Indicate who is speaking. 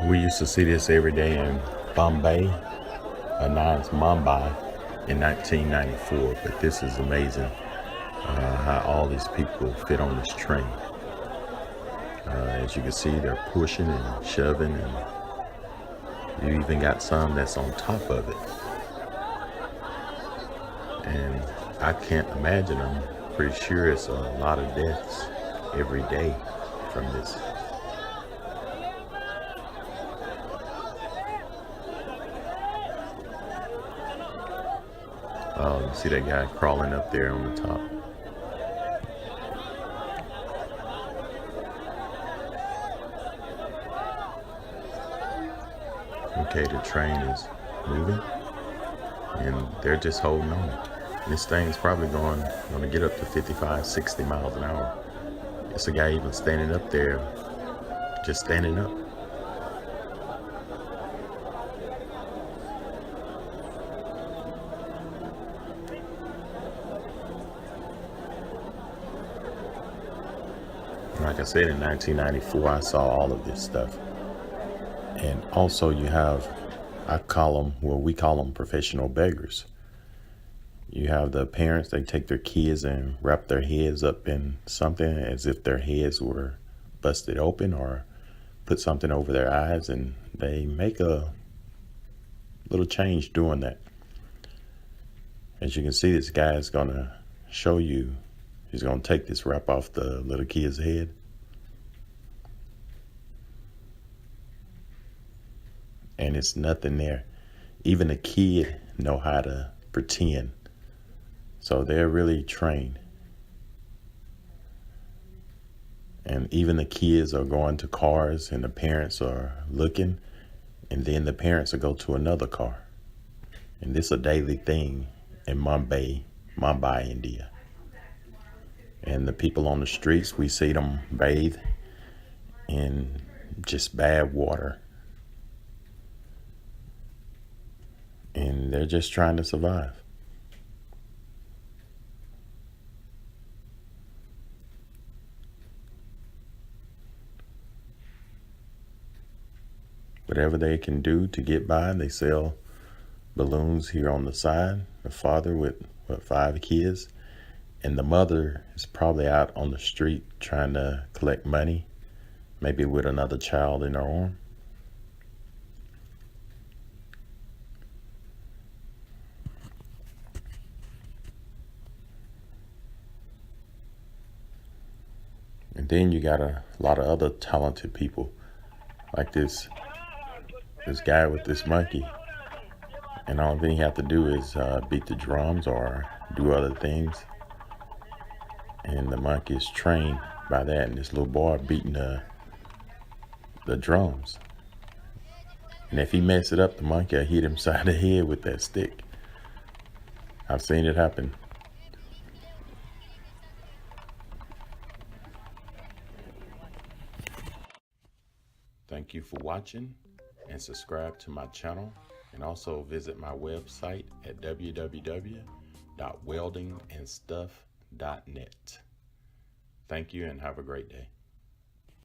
Speaker 1: We used to see this every day in Bombay, now it's Mumbai, in 1994. But this is amazing how all these people fit on this train. As you can see, they're pushing and shoving, and you even got some that's on top of it. And I can't imagine, I'm pretty sure it's a lot of deaths every day from this. Oh, you see that guy crawling up there on the top. Okay, the train is moving, and they're just holding on. This thing's probably going to get up to 55, 60 miles an hour. It's a guy even standing up there, just standing up. Like I said, in 1994, I saw all of this stuff. And also you have, we call them professional beggars. You have the parents, they take their kids and wrap their heads up in something as if their heads were busted open, or put something over their eyes, and they make a little change doing that. As you can see, this guy is going to show you, he's going to take this wrap off the little kid's head. And it's nothing there. Even a kid know how to pretend. So they're really trained. And even the kids are going to cars, and the parents are looking, and then the parents will go to another car. And this is a daily thing in Mumbai, India. And the people on the streets, we see them bathe in just bad water. And they're just trying to survive. Whatever they can do to get by, they sell balloons here on the side. The father with 5 kids, and the mother is probably out on the street trying to collect money, maybe with another child in her arm. And then you got a lot of other talented people, like this guy with this monkey. And all thing he have to do is beat the drums or do other things. And the monkey is trained by that, and this little boy beating the drums. And if he mess it up, the monkey will hit him side of the head with that stick. I've seen it happen. Thank you for watching, and subscribe to my channel, and also visit my website at www.weldingandstuff.net. Thank you, and have a great day.